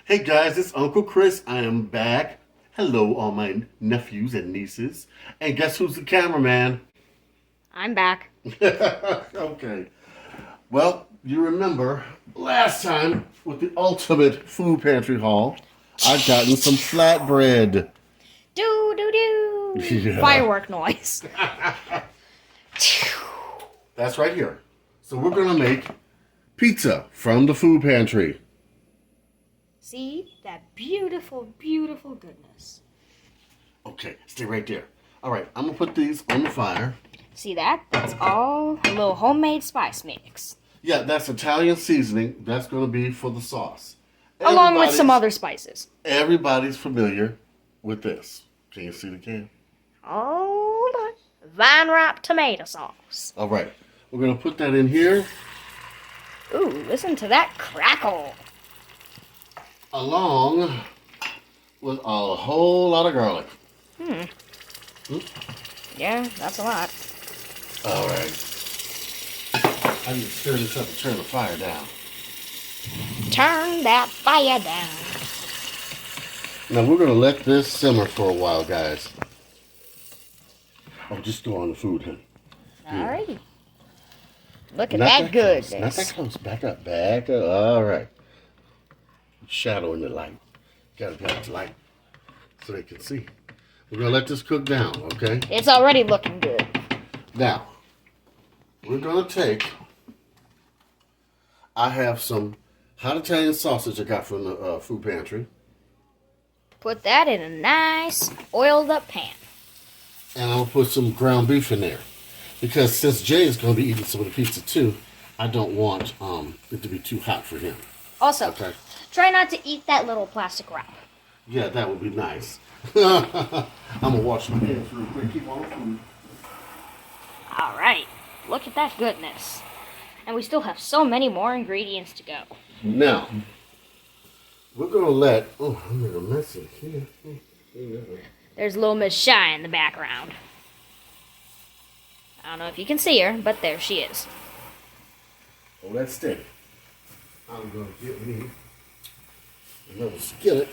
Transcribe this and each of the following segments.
Hey guys, it's Uncle Chris. I am back. Hello, all my nephews and nieces. And guess who's the cameraman? I'm back. Okay. Well, you remember last time with the ultimate food pantry haul, I gotten some flatbread. Do do do. Yeah. Firework noise. That's right here. So we're gonna make pizza from the food pantry. See that beautiful, beautiful goodness. Okay, stay right there. All right, I'm gonna put these on the fire. See that? That's all a little homemade spice mix. Yeah, that's Italian seasoning. That's gonna be for the sauce. Along with some other spices. Everybody's familiar with this. Can you see the can? Oh, look. Vine Ripe tomato sauce. All right, we're gonna put that in here. Ooh, listen to that crackle. Along with a whole lot of garlic. Yeah, that's a lot. All right. I need to stir this up and turn the fire down. Turn that fire down. Now we're gonna let this simmer for a while, guys. Oh, just throw on the food, huh? Alrighty. Look at Not that close. goodness. Not that close. Back up. Back up. All right. Shadow in the light. Gotta get the light so they can see. We're gonna let this cook down, okay? It's already looking good. Now, we're gonna take. I have some hot Italian sausage I got from the food pantry, Put that in a nice oiled up pan. and I'm gonna put some ground beef in there because since Jay is gonna be eating some of the pizza too, I don't want it to be too hot for him. Also, Okay. try not to eat that little plastic wrap. Yeah, that would be nice. I'm gonna wash my hands real quick. Keep on the food. Alright, look at that goodness. And we still have so many more ingredients to go. Now, we're gonna let. Oh, I made a mess in here. There's little Miss Shy in the background. I don't know if you can see her, but there she is. Oh, that's steady. I'm gonna get me another skillet.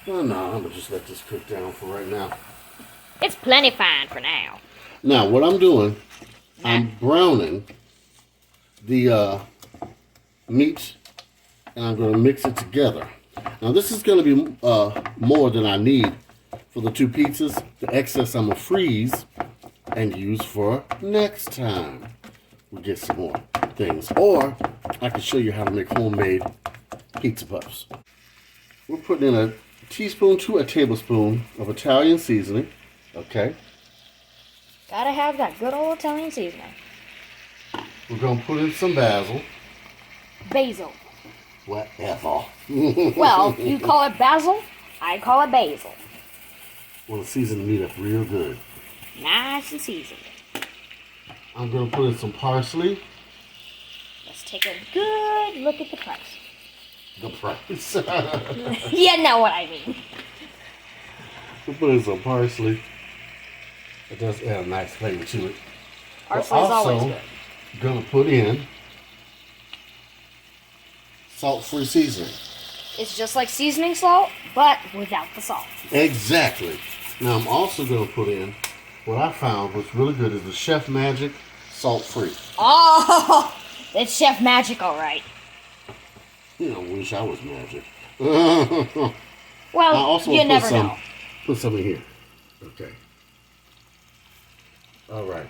Oh no, I'm gonna just let this cook down for right now. It's plenty fine for now. Now, what I'm doing, I'm browning the meat, and I'm gonna mix it together. Now, this is gonna be more than I need for the two pizzas. The excess I'm gonna freeze and use for next time. We get some more things, or I can show you how to make homemade pizza puffs. We're putting in a teaspoon to a tablespoon of Italian seasoning. Okay. Gotta have that good old Italian seasoning. We're gonna put in some basil. Basil. Whatever. Well, you call it basil, I call it basil. We'll season the meat up real good. Nice and seasoned. I'm gonna put in some parsley. Let's take a good look at the price. The price. You know what I mean. We'll put in some parsley. It does add a nice flavor to it. Parsley's We're also always good. gonna put in salt-free seasoning. It's just like seasoning salt, but without the salt. Exactly. Now I'm also gonna put in what I found was really good is the Chef Magic salt-free. Oh, it's Chef Magic, all right. You know, wish I was magic. Well, I also you want to never know. put some in here. Okay. All right.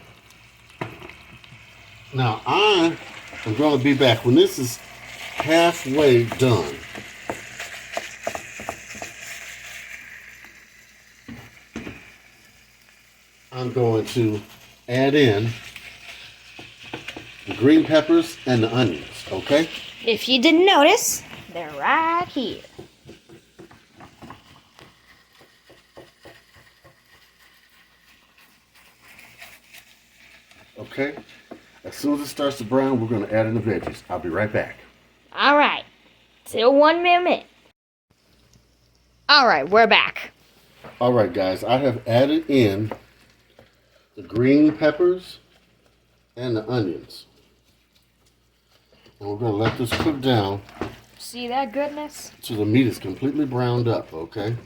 Now I am going to be back when this is halfway done. I'm going to add in the green peppers and the onions. Okay. If you didn't notice, they're right here. Okay. As soon as it starts to brown, we're going to add in the veggies. I'll be right back. All right. Till 1 minute. All right, we're back. All right, guys. I have added in the green peppers and the onions. And we're going to let this cook down See that goodness? So the meat is completely browned up, okay?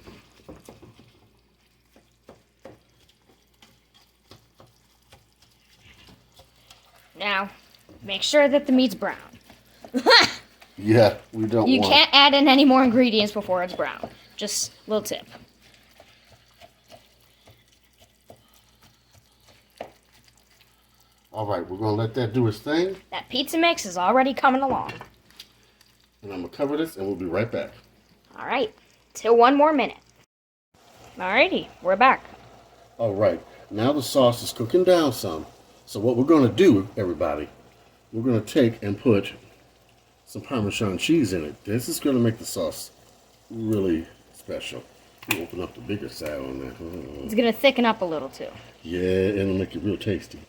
Now, make sure that the meat's brown. Yeah, we don't You want... can't add in any more ingredients before it's brown. Just a little tip. All right, we're going to let that do its thing. That pizza mix is already coming along. And I'm going to cover this, and we'll be right back. All right, till 1 more minute. Alrighty, we're back. All right, now the sauce is cooking down some. So what we're going to do, everybody, we're going to take and put some Parmesan cheese in it. This is going to make the sauce really special. We'll open up the bigger side on that. It's gonna thicken up a little too. Yeah, it'll make it real tasty.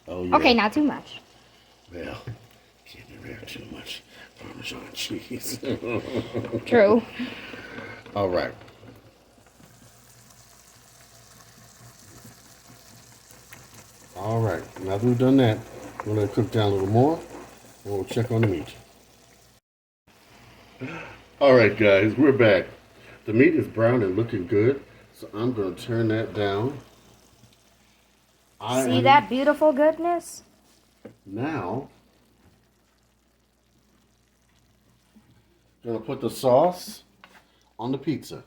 Oh, yeah. Okay, not too much. Well, can't be have too much Parmesan cheese. True. All right. All right, now that we've done that, we're going to cook down a little more, and we'll check on the meat. All right, guys, we're back. The meat is brown and looking good, so I'm going to turn that down. See that beautiful goodness? Now, going to put the sauce on the pizza.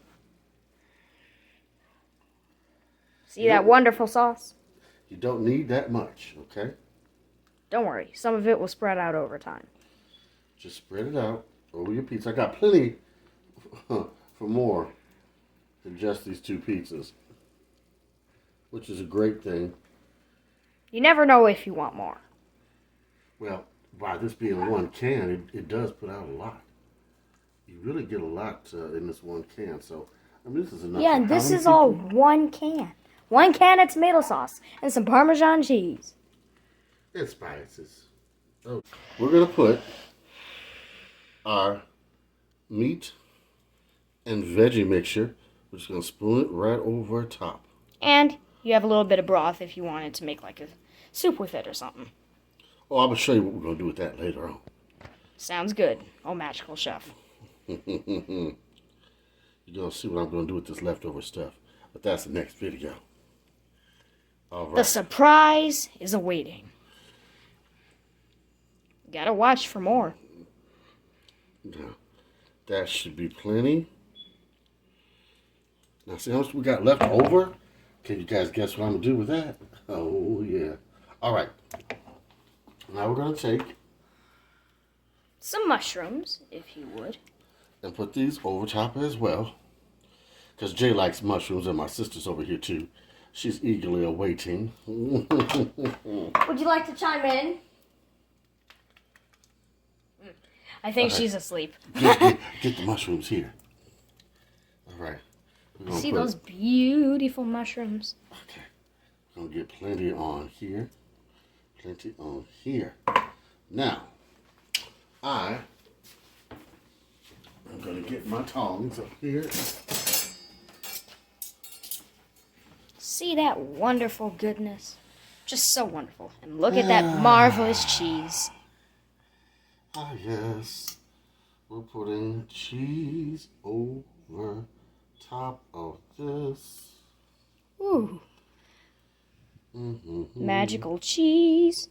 See that wonderful sauce? You don't need that much, okay? Don't worry, some of it will spread out over time. Just spread it out over your pizza. I got plenty for more than just these 2 pizzas, which is a great thing. You never know if you want more. Well, by this being 1 can, it does put out a lot. You really get a lot in this 1 can, so I mean, this is enough. Yeah, and this is all 1 can. 1 can of tomato sauce and some Parmesan cheese. And spices. Oh. We're going to put our meat and veggie mixture. We're just going to spoon it right over top. And you have a little bit of broth if you wanted to make like a soup with it or something. Oh, I'm going to show you what we're going to do with that later on. Sounds good. Oh, magical chef. You're going to see what I'm going to do with this leftover stuff. But that's the next video. All right. The surprise is awaiting. Gotta watch for more. Now, that should be plenty. Now, see how much we got left over? Can you guys guess what I'm going to do with that? Oh, yeah. All right. Now we're going to take Some mushrooms, if you would. and put these over top as well. Because Jay likes mushrooms, and my sister's over here, too. She's eagerly awaiting. Would you like to chime in? I think she's asleep. Get the mushrooms here. All right. See those beautiful mushrooms? Okay. We're going to get plenty on here. Plenty on here. Now, I'm going to get my tongs up here. See that wonderful goodness? Just so wonderful. And look at that marvelous cheese. Ah, yes. We're putting cheese over top of this. Ooh. Magical cheese.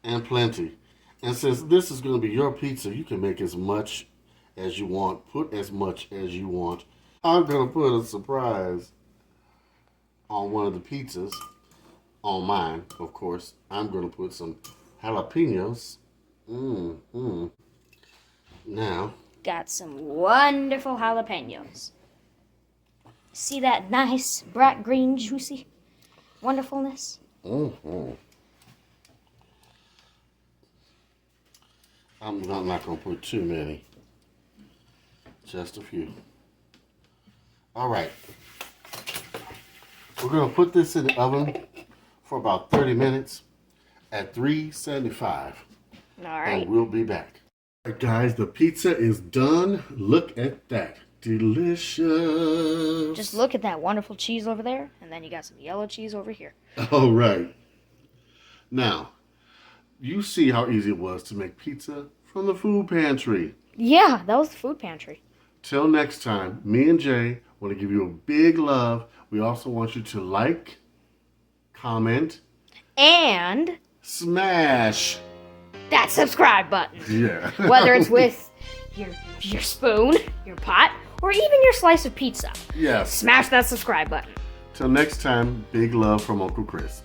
And plenty. And since this is going to be your pizza, you can make as much as you want. Put as much as you want. I'm going to put a surprise on one of the pizzas. On mine, of course. I'm going to put some jalapenos. Now. Got some wonderful jalapenos. See that nice, bright green, juicy wonderfulness? I'm not going to put too many. Just a few. All right. We're going to put this in the oven for about 30 minutes at 375. All right. And we'll be back. All right, guys, the pizza is done. Look at that. Delicious. Just look at that wonderful cheese over there, and then you got some yellow cheese over here. All right. Now, you see how easy it was to make pizza from the food pantry. Yeah, that was the food pantry. Till next time, me and Jay want to give you a big love. We also want you to like, comment, And smash that subscribe button. Yeah. Whether it's with your spoon, your pot, or even your slice of pizza. Yes. Smash that subscribe button. Till next time, big love from Uncle Chris.